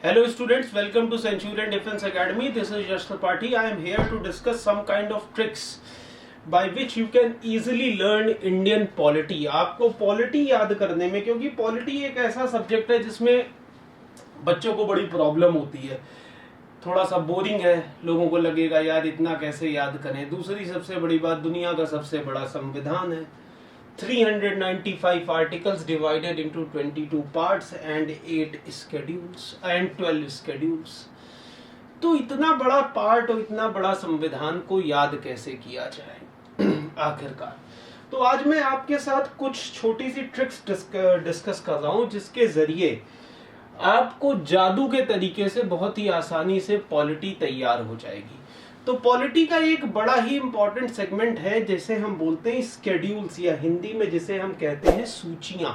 Hello students, welcome to Centurion Defense Academy. This is Yash Tripathi. I am here to discuss some kind of tricks by which you can easily learn Indian polity. आपको polity याद करने में, क्योंकि polity एक ऐसा subject है जिसमें बच्चों को बड़ी प्रॉब्लम होती है, थोड़ा सा बोरिंग है, लोगों को लगेगा यार इतना कैसे याद करें। दूसरी सबसे बड़ी बात, दुनिया का सबसे बड़ा संविधान है, 395 articles divided into 22 parts and 8 schedules and 12 schedules। तो इतना बड़ा पार्ट और इतना बड़ा संविधान को याद कैसे किया जाए आखिरकार। तो आज मैं आपके साथ कुछ छोटी सी ट्रिक्स डिस्कस कर रहा हूं, जिसके जरिए आपको जादू के तरीके से बहुत ही आसानी से पॉलिटी तैयार हो जाएगी। तो पॉलिटी का एक बड़ा ही इंपॉर्टेंट सेगमेंट है जिसे हम बोलते हैं स्केड्यूल्स, या हिंदी में जिसे हम कहते हैं सूचियां।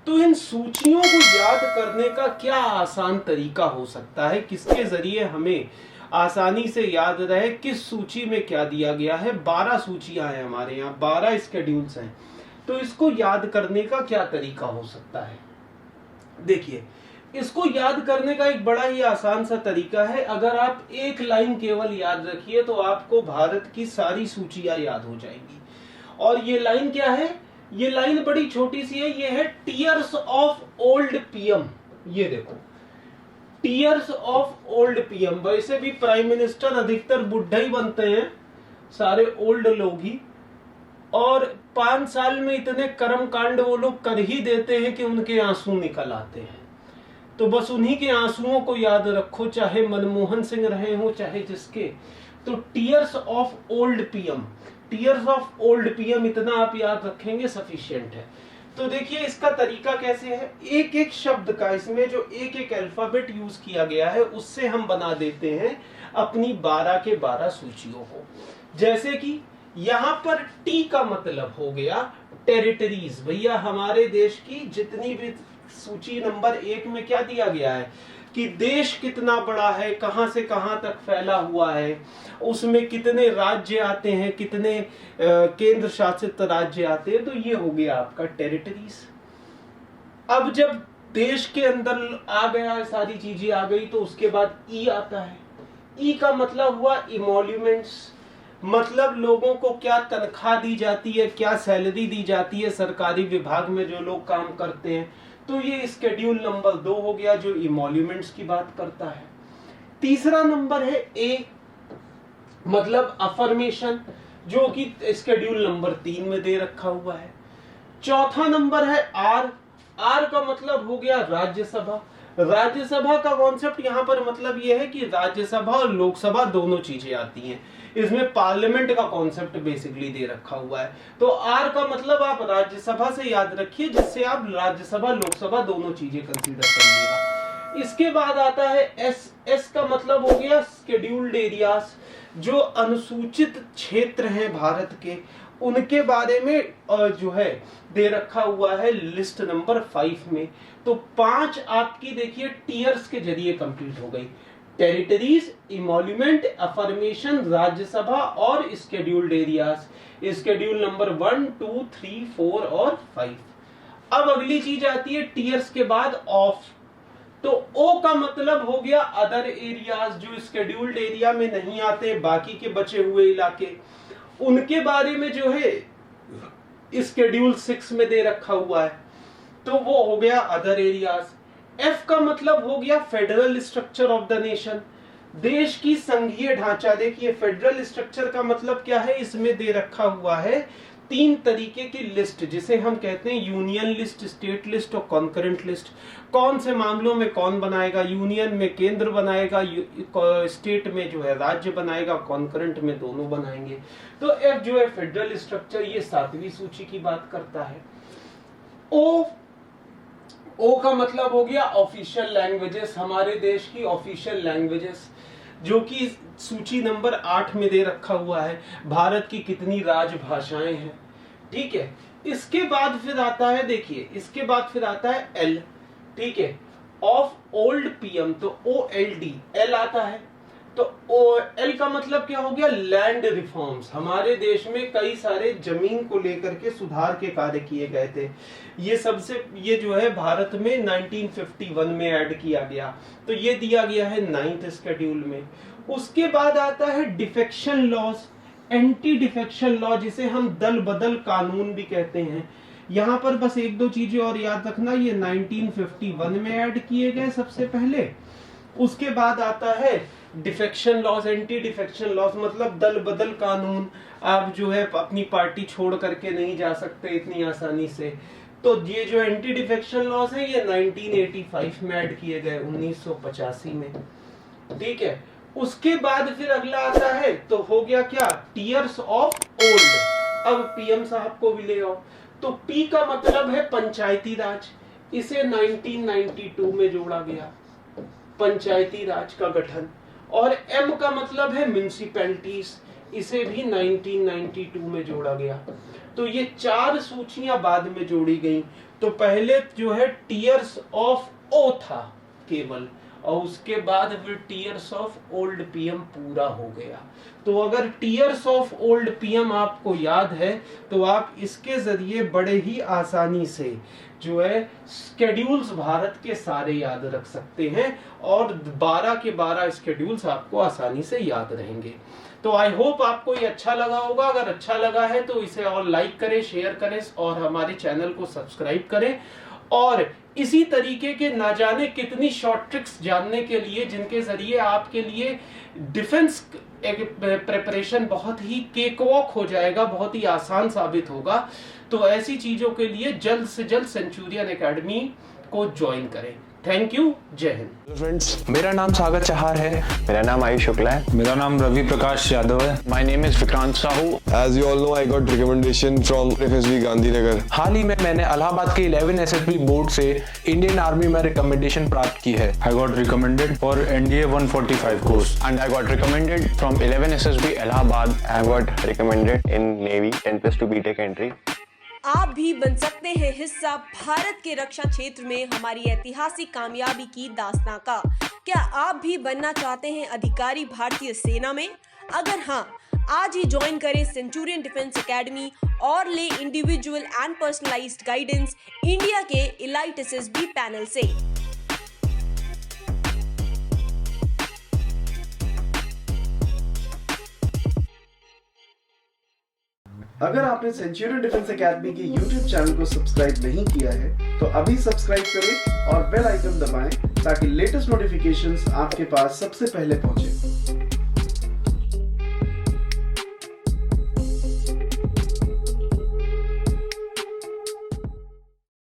तो इन सूचियों को याद करने का क्या आसान तरीका हो सकता है, किसके जरिए हमें आसानी से याद रहे किस सूची में क्या दिया गया है। 12 सूचियां हैं हमारे यहाँ, 12 स्केड्यूल्स हैं। तो इसको याद करने का क्या तरीका हो सकता है? देखिए, इसको याद करने का एक बड़ा ही आसान सा तरीका है। अगर आप एक लाइन केवल याद रखिए तो आपको भारत की सारी सूचियां याद हो जाएंगी। और ये लाइन क्या है? ये लाइन बड़ी छोटी सी है, ये है टीयर्स ऑफ ओल्ड पीएम। ये देखो, टीयर्स ऑफ ओल्ड पीएम। वैसे भी प्राइम मिनिस्टर अधिकतर बुढ़ा ही बनते हैं, सारे ओल्ड लोग ही, और 5 साल में इतने कर्म कांड वो लोग कर ही देते हैं कि उनके आंसू निकल आते हैं। तो बस उन्हीं के आंसुओं को याद रखो, चाहे मनमोहन सिंह रहे हो चाहे जिसके। तो tears of old PM, tears of old PM, इतना आप याद रखेंगे सफिशिएंट है। तो देखिए इसका तरीका कैसे है। एक एक शब्द का, इसमें जो एक एक अल्फाबेट यूज किया गया है उससे हम बना देते हैं अपनी 12 के 12 सूचियों को। जैसे कि यहां पर टी का मतलब हो गया टेरिटरीज। भैया हमारे देश की जितनी भी सूची नंबर 1 में क्या दिया गया है कि देश कितना बड़ा है, कहां से कहां तक फैला हुआ है, उसमें कितने राज्य आते हैं, कितने केंद्र शासित राज्य आते हैं। तो ये हो गया आपका टेरिटरीज। अब जब देश के अंदर आ गया, सारी चीजें आ गई, तो उसके बाद ई आता है। ई का मतलब हुआ इमोल्यूमेंट्स, मतलब लोगों को क्या तनख्वाह दी जाती है, क्या सैलरी दी जाती है सरकारी विभाग में जो लोग काम करते हैं। तो ये स्केड्यूल नंबर 2 हो गया जो इमोल्यूमेंट्स की बात करता है। तीसरा नंबर है ए, मतलब अफर्मेशन, जो कि स्केड्यूल नंबर 3 में दे रखा हुआ है। चौथा नंबर है आर। आर का मतलब हो गया राज्यसभा। राज्यसभा का कॉन्सेप्ट यहाँ पर मतलब यह है कि राज्यसभा और लोकसभा दोनों चीजें आती हैं। इसमें पार्लियामेंट का कॉन्सेप्ट बेसिकली दे रखा हुआ है। तो आर का मतलब आप राज्यसभा से याद रखिए, जिससे आप राज्यसभा लोकसभा दोनों चीजें कंसीडर करिएगा। इसके बाद आता है एस। एस का मतलब हो गया स्केड्यूल्ड एरियाज, जो अनुसूचित क्षेत्र हैं भारत के, उनके बारे में जो है दे रखा हुआ है लिस्ट नंबर 5 में। तो 5 आपकी देखिए टीयर्स के जरिए कंप्लीट हो गई। टेरिटरीज, इमोल्यूमेंट, अफर्मेशन, राज्यसभा और स्केड्यूल्ड एरियाज। स्केड्यूल नंबर 1, 2, 3, 4 और 5। अब अगली चीज आती है टीयर्स के बाद ऑफ। तो ओ का मतलब हो गया अदर एरियाज, जो स्केड्यूल्ड एरिया में नहीं आते, बाकी के बचे हुए इलाके, उनके बारे में जो है स्केड्यूल 6 में दे रखा हुआ है। तो वो हो गया अदर एरियाज। एफ का मतलब हो गया federal structure of the nation, देश की संघीय ढांचा। देखिए फेडरल स्ट्रक्चर का मतलब क्या है, इसमें दे रखा हुआ है 3 तरीके की लिस्ट, जिसे हम कहते हैं यूनियन लिस्ट, स्टेट लिस्ट और कॉन्करेंट लिस्ट। कौन से मामलों में कौन बनाएगा? यूनियन में केंद्र बनाएगा, स्टेट में जो है राज्य बनाएगा, कॉन्करेंट में दोनों बनाएंगे। तो एफ जो है फेडरल स्ट्रक्चर, ये 7वीं सूची की बात करता है। ओ का मतलब हो गया ऑफिशियल लैंग्वेजेस, हमारे देश की ऑफिशियल लैंग्वेजेस, जो कि सूची नंबर 8 में दे रखा हुआ है। भारत की कितनी राजभाषाएं हैं, ठीक है। इसके बाद फिर आता है, देखिए इसके बाद फिर आता है एल, ठीक है, ऑफ ओल्ड पीएम। तो OLD, एल आता है तो एल का मतलब क्या हो गया, लैंड रिफॉर्म्स। हमारे देश में कई सारे जमीन को लेकर के सुधार के कार्य किए गए थे। ये जो है भारत में 1951 में ऐड किया गया, तो ये दिया गया है 9th शेड्यूल में। उसके बाद आता है defection laws, anti defection law, जिसे हम दल बदल कानून भी कहते हैं। यहाँ पर बस एक दो चीजें और याद रखना, ये 1951 में ऐड किए गए सबसे पहले। उसके बाद आता है defection laws, anti defection laws मतलब दल बदल कानून। आप जो है अपनी पार्टी छोड़ करके नहीं जा सकते इतनी आसानी से। तो ये जो एंटी डिफेक्शन लॉज है ये 1985 में ऐड किए गए, 1985 में, ठीक है। उसके बाद फिर अगला आता है, तो हो गया क्या, टीयर्स ऑफ ओल्ड। अब पीएम साहब को भी ले आओ। तो पी का मतलब है पंचायती राज, इसे 1992 में जोड़ा गया, पंचायती राज का गठन। और एम का मतलब है म्युनिसिपैलिटीज, इसे भी 1992 में जोड़ा गया। तो ये 4 सूचियां बाद में जोड़ी गई। तो पहले जो है टीयर्स ऑफ ओ था केवल, और उसके बाद फिर टीयर्स ऑफ ओल्ड पीएम पूरा हो गया। तो अगर टीयर्स ऑफ ओल्ड पीएम आपको याद है तो आप इसके जरिए बड़े ही आसानी से जो है स्केड्यूल्स भारत के सारे याद रख सकते हैं, और 12 के 12 स्केड्यूल्स आपको आसानी से याद रहेंगे। तो आई होप आपको ये अच्छा लगा होगा। अगर अच्छा लगा है तो इसे और लाइक करें, शेयर करें और हमारे चैनल को सब्सक्राइब करें। और इसी तरीके के ना जाने कितनी शॉर्ट ट्रिक्स जानने के लिए, जिनके जरिए आपके लिए डिफेंस प्रिपरेशन बहुत ही केक वॉक हो जाएगा, बहुत ही आसान साबित होगा। तो ऐसी चीजों के लिए जल्द से जल्द सेंचुरियन एकेडमी को ज्वाइन करें। थैंक यू, जय हिंद। फ्रेंड्स, मेरा नाम सागर चहार है। मेरा नाम आयुष शुक्ला है। मेरा नाम रवि प्रकाश यादव है। My name is Vikrant Sahu. As you all know, I got recommendation from FSB Gandhinagar. हाल ही में मैंने इलाहाबाद के 11 SSB बोर्ड से इंडियन आर्मी में रिकमेंडेशन प्राप्त की है। I got recommended for NDA 145 course And I got recommended From 11 SSB Allahabad. I got recommended in Navy 10+2 BTech entry। आप भी बन सकते हैं हिस्सा भारत के रक्षा क्षेत्र में हमारी ऐतिहासिक कामयाबी की दास्तां का। क्या आप भी बनना चाहते हैं अधिकारी भारतीय सेना में? अगर हाँ, आज ही ज्वाइन करें सेंचुरियन डिफेंस एकेडमी और ले individual and personalised guidance India के एलाइट SSB पैनल से। अगर आपने सेंचुरियन डिफेंस एकेडमी के YouTube चैनल को सब्सक्राइब नहीं किया है तो अभी सब्सक्राइब करें और बेल आइकन दबाएं ताकि लेटेस्ट नोटिफिकेशंस आपके पास सबसे पहले पहुंचे।